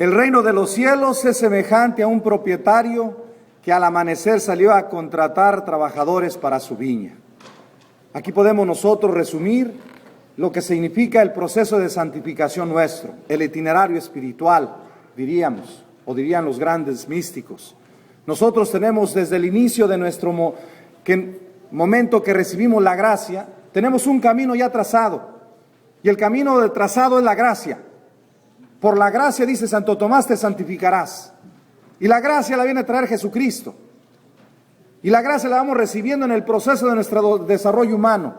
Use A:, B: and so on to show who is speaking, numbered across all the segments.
A: El reino de los cielos es semejante a un propietario que al amanecer salió a contratar trabajadores para su viña. Aquí podemos nosotros resumir lo que significa el proceso de santificación nuestro, el itinerario espiritual, diríamos, o dirían los grandes místicos. Nosotros tenemos desde el inicio de nuestro momento que recibimos la gracia, tenemos un camino ya trazado, y el camino de trazado es la gracia. Por la gracia, dice Santo Tomás, te santificarás. Y la gracia la viene a traer Jesucristo. Y la gracia la vamos recibiendo en el proceso de nuestro desarrollo humano.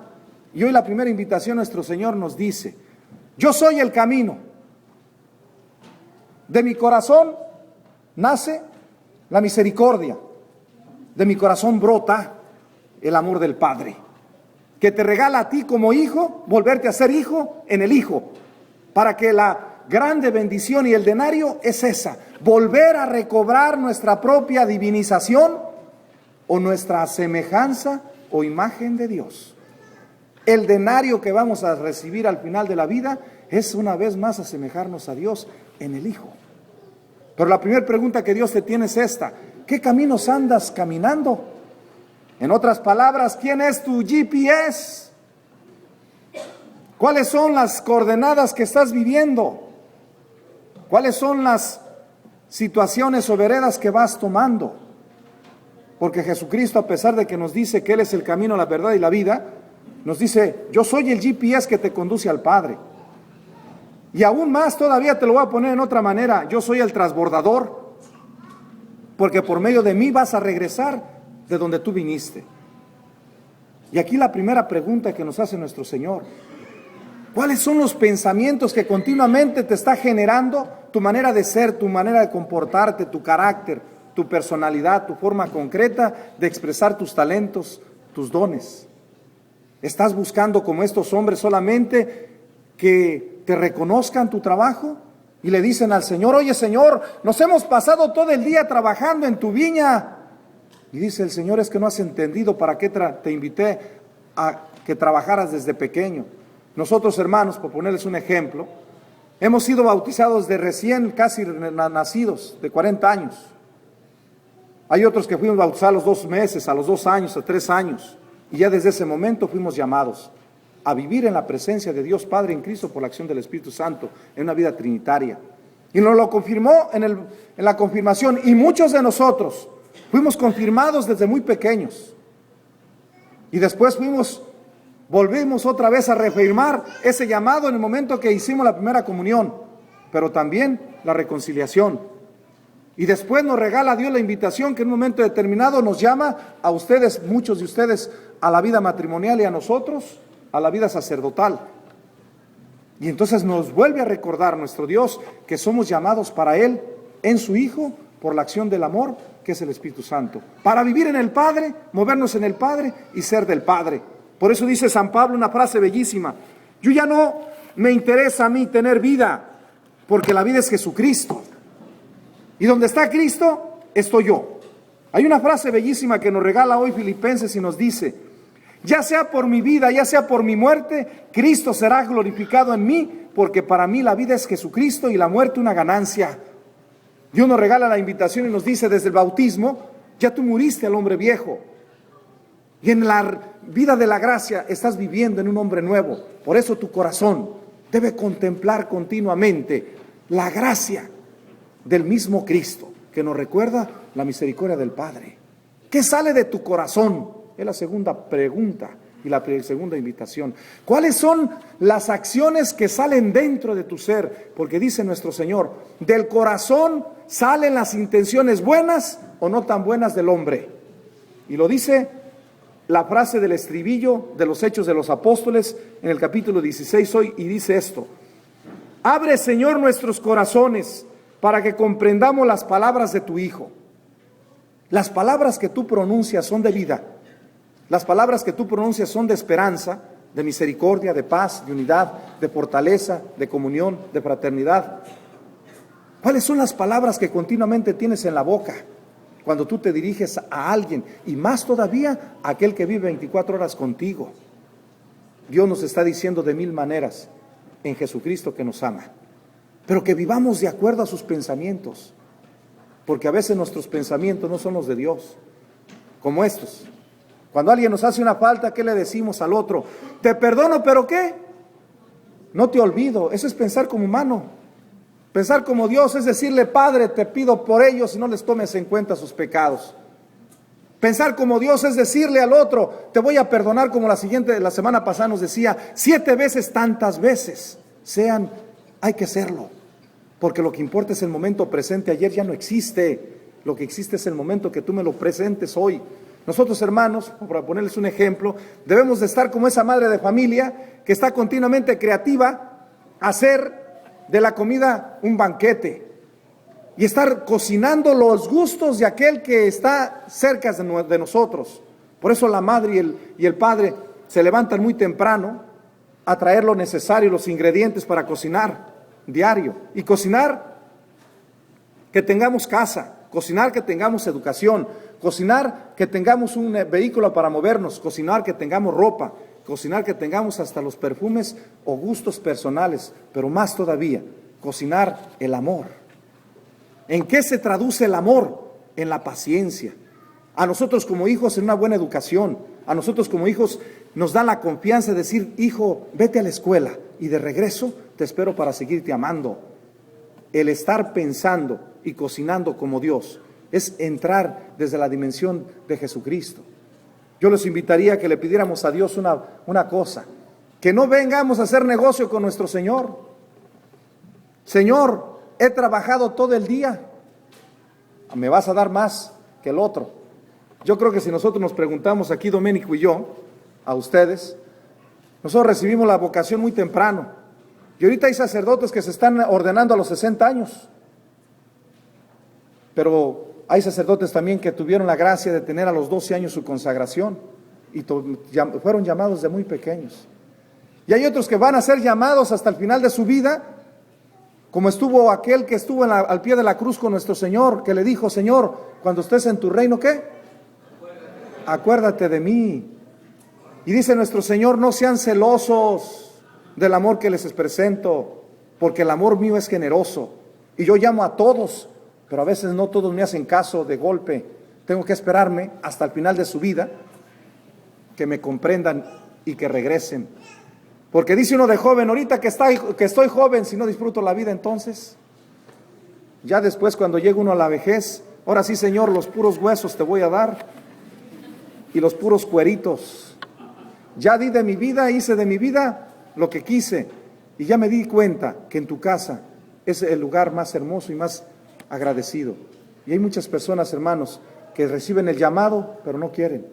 A: Y hoy la primera invitación nuestro Señor nos dice, yo soy el camino. De mi corazón nace la misericordia. De mi corazón brota el amor del Padre, que te regala a ti como hijo, volverte a ser hijo en el Hijo, para que la grande bendición y el denario es esa, volver a recobrar nuestra propia divinización o nuestra semejanza o imagen de Dios. El denario que vamos a recibir al final de la vida es una vez más asemejarnos a Dios en el Hijo. Pero la primera pregunta que Dios te tiene es esta: ¿qué caminos andas caminando? En otras palabras, ¿quién es tu GPS? ¿Cuáles son las coordenadas que estás viviendo? ¿Cuáles son las situaciones o veredas que vas tomando? Porque Jesucristo, a pesar de que nos dice que Él es el camino, la verdad y la vida, nos dice, yo soy el GPS que te conduce al Padre. Y aún más todavía te lo voy a poner en otra manera, yo soy el transbordador, porque por medio de mí vas a regresar de donde tú viniste. Y aquí la primera pregunta que nos hace nuestro Señor: ¿cuáles son los pensamientos que continuamente te está generando tu manera de ser, tu manera de comportarte, tu carácter, tu personalidad, tu forma concreta de expresar tus talentos, tus dones? ¿Estás buscando, como estos hombres, solamente que te reconozcan tu trabajo? Y le dicen al Señor, oye Señor, nos hemos pasado todo el día trabajando en tu viña. Y dice el Señor, es que no has entendido para qué te invité a que trabajaras desde pequeño. Nosotros, hermanos, por ponerles un ejemplo, hemos sido bautizados de recién casi nacidos, de 40 años. Hay otros que fuimos bautizados a los 2 meses, a los 2 años, a 3 años. Y ya desde ese momento fuimos llamados a vivir en la presencia de Dios Padre en Cristo por la acción del Espíritu Santo, en una vida trinitaria. Y nos lo confirmó en la confirmación. Y muchos de nosotros fuimos confirmados desde muy pequeños. Y después volvimos otra vez a reafirmar ese llamado en el momento que hicimos la primera comunión, pero también la reconciliación. Y después nos regala Dios la invitación que en un momento determinado nos llama a ustedes, muchos de ustedes, a la vida matrimonial y a nosotros, a la vida sacerdotal. Y entonces nos vuelve a recordar nuestro Dios que somos llamados para Él, en su Hijo, por la acción del amor, que es el Espíritu Santo, para vivir en el Padre, movernos en el Padre y ser del Padre. Por eso dice San Pablo una frase bellísima: yo ya no me interesa a mí tener vida, porque la vida es Jesucristo. Y donde está Cristo, estoy yo. Hay una frase bellísima que nos regala hoy Filipenses y nos dice, ya sea por mi vida, ya sea por mi muerte, Cristo será glorificado en mí, porque para mí la vida es Jesucristo y la muerte una ganancia. Dios nos regala la invitación y nos dice desde el bautismo, ya tú muriste al hombre viejo. Y en la vida de la gracia estás viviendo en un hombre nuevo. Por eso tu corazón debe contemplar continuamente la gracia del mismo Cristo, que nos recuerda la misericordia del Padre. ¿Qué sale de tu corazón? Es la segunda pregunta y la segunda invitación. ¿Cuáles son las acciones que salen dentro de tu ser? Porque dice nuestro Señor, del corazón salen las intenciones buenas o no tan buenas del hombre. Y lo dice la frase del estribillo de los Hechos de los Apóstoles en el capítulo 16 hoy, y dice esto: abre, Señor, nuestros corazones para que comprendamos las palabras de tu Hijo. Las palabras que tú pronuncias son de vida. Las palabras que tú pronuncias son de esperanza, de misericordia, de paz, de unidad, de fortaleza, de comunión, de fraternidad. ¿Cuáles son las palabras que continuamente tienes en la boca cuando tú te diriges a alguien? Y más todavía a aquel que vive 24 horas contigo. Dios nos está diciendo de 1000 maneras en Jesucristo que nos ama. pero que vivamos de acuerdo a sus pensamientos, porque a veces nuestros pensamientos no son los de Dios, como estos. Cuando alguien nos hace una falta, ¿qué le decimos al otro? Te perdono, ¿pero qué? No te olvido. Eso es pensar como humano. Pensar como Dios es decirle, Padre, te pido por ellos y no les tomes en cuenta sus pecados. Pensar como Dios es decirle al otro, te voy a perdonar, como la semana pasada nos decía, 7 veces tantas veces hay que serlo. Porque lo que importa es el momento presente. Ayer ya no existe. Lo que existe es el momento que tú me lo presentes hoy. Nosotros, hermanos, para ponerles un ejemplo, debemos de estar como esa madre de familia que está continuamente creativa a hacer de la comida un banquete y estar cocinando los gustos de aquel que está cerca de nosotros. Por eso la madre y el padre se levantan muy temprano a traer lo necesario, los ingredientes para cocinar diario. Y cocinar que tengamos casa, cocinar que tengamos educación, cocinar que tengamos un vehículo para movernos, cocinar que tengamos ropa, cocinar que tengamos hasta los perfumes o gustos personales, pero más todavía, cocinar el amor. ¿En qué se traduce el amor? En la paciencia. A nosotros como hijos en una buena educación, a nosotros como hijos nos da la confianza de decir, hijo, vete a la escuela y de regreso te espero para seguirte amando. El estar pensando y cocinando como Dios es entrar desde la dimensión de Jesucristo. Yo les invitaría a que le pidiéramos a Dios una cosa, que no vengamos a hacer negocio con nuestro Señor. Señor, he trabajado todo el día, me vas a dar más que el otro. Yo creo que si nosotros nos preguntamos aquí, Doménico y yo, a ustedes, nosotros recibimos la vocación muy temprano. Y ahorita hay sacerdotes que se están ordenando a los 60 años. Pero hay sacerdotes también que tuvieron la gracia de tener a los 12 años su consagración y fueron llamados de muy pequeños. Y hay otros que van a ser llamados hasta el final de su vida, como estuvo aquel que estuvo al pie de la cruz con nuestro Señor, que le dijo, Señor, cuando estés en tu reino, ¿qué? Acuérdate de mí. Y dice nuestro Señor, no sean celosos del amor que les presento, porque el amor mío es generoso. Y yo llamo a todos, pero a veces no todos me hacen caso de golpe. Tengo que esperarme hasta el final de su vida, que me comprendan y que regresen. Porque dice uno de joven, ahorita que estoy joven, si no disfruto la vida, entonces, ya después cuando llegue uno a la vejez, ahora sí, Señor, los puros huesos te voy a dar y los puros cueritos. Ya di de mi vida, hice de mi vida lo que quise y ya me di cuenta que en tu casa es el lugar más hermoso y más agradecido. Y hay muchas personas, hermanos, que reciben el llamado, pero no quieren.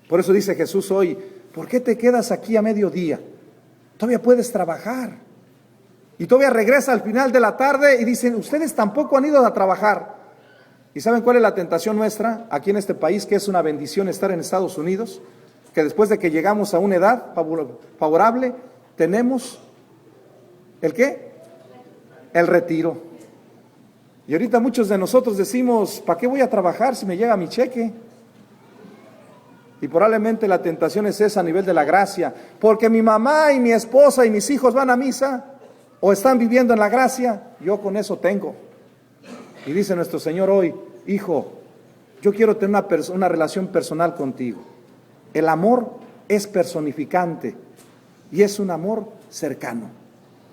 A: Por eso dice Jesús hoy, ¿por qué te quedas aquí a mediodía? Todavía puedes trabajar. Y todavía regresa al final de la tarde y dicen, ustedes tampoco han ido a trabajar. ¿Y saben cuál es la tentación nuestra aquí en este país, que es una bendición estar en Estados Unidos? Que después de que llegamos a una edad favorable, tenemos, ¿el qué? El retiro. Y ahorita muchos de nosotros decimos, ¿para qué voy a trabajar si me llega mi cheque? Y probablemente la tentación es esa a nivel de la gracia, porque mi mamá y mi esposa y mis hijos van a misa o están viviendo en la gracia, yo con eso tengo. Y dice nuestro Señor hoy, hijo, yo quiero tener una relación personal contigo. El amor es personificante y es un amor cercano.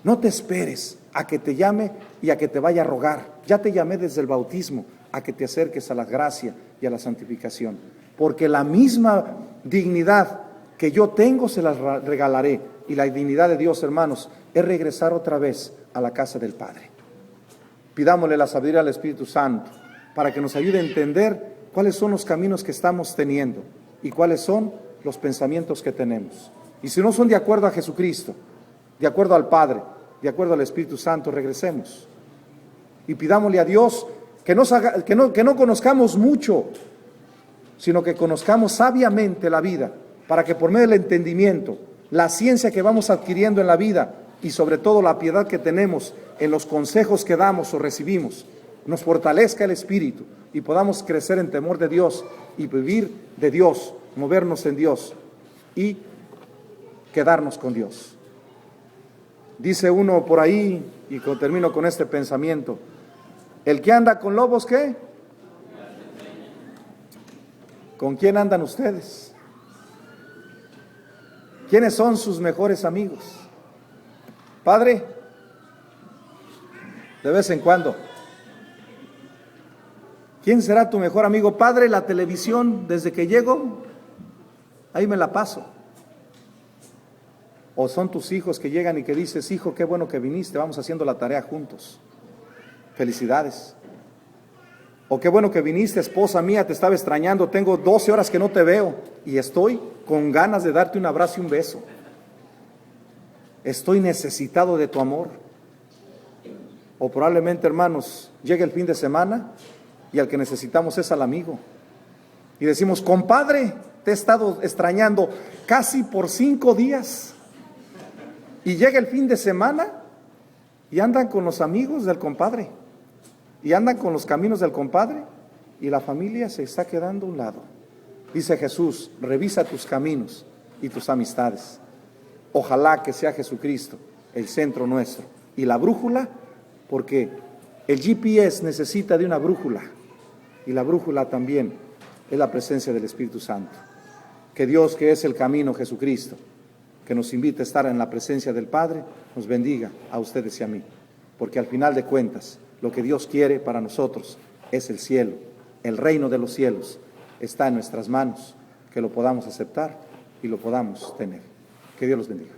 A: No te esperes a que te llame y a que te vaya a rogar. Ya te llamé desde el bautismo a que te acerques a la gracia y a la santificación. Porque la misma dignidad que yo tengo se la regalaré. Y la dignidad de Dios, hermanos, es regresar otra vez a la casa del Padre. Pidámosle la sabiduría al Espíritu Santo para que nos ayude a entender cuáles son los caminos que estamos teniendo y cuáles son los pensamientos que tenemos. Y si no son de acuerdo a Jesucristo, de acuerdo al Padre, de acuerdo al Espíritu Santo, regresemos. Y pidámosle a Dios que no conozcamos mucho, sino que conozcamos sabiamente la vida, para que por medio del entendimiento, la ciencia que vamos adquiriendo en la vida y sobre todo la piedad que tenemos en los consejos que damos o recibimos, nos fortalezca el espíritu y podamos crecer en temor de Dios y vivir de Dios, movernos en Dios y quedarnos con Dios. Dice uno por ahí, y termino con este pensamiento, el que anda con lobos, ¿qué? ¿Con quién andan ustedes? ¿Quiénes son sus mejores amigos? Padre, de vez en cuando. ¿Quién será tu mejor amigo? Padre, la televisión, desde que llego, ahí me la paso. O son tus hijos que llegan y que dices, hijo, qué bueno que viniste, vamos haciendo la tarea juntos. Felicidades. O qué bueno que viniste, esposa mía, te estaba extrañando, tengo 12 horas que no te veo y estoy con ganas de darte un abrazo y un beso. Estoy necesitado de tu amor. O probablemente, hermanos, llegue el fin de semana y al que necesitamos es al amigo. Y decimos, compadre, te he estado extrañando casi por 5 días. Y llega el fin de semana y andan con los amigos del compadre. Y andan con los caminos del compadre y la familia se está quedando a un lado. Dice Jesús, revisa tus caminos y tus amistades. Ojalá que sea Jesucristo el centro nuestro. Y la brújula, porque el GPS necesita de una brújula. Y la brújula también es la presencia del Espíritu Santo. Que Dios, que es el camino, Jesucristo, que nos invita a estar en la presencia del Padre, nos bendiga a ustedes y a mí. Porque al final de cuentas, lo que Dios quiere para nosotros es el cielo. El reino de los cielos está en nuestras manos. Que lo podamos aceptar y lo podamos tener. Que Dios los bendiga.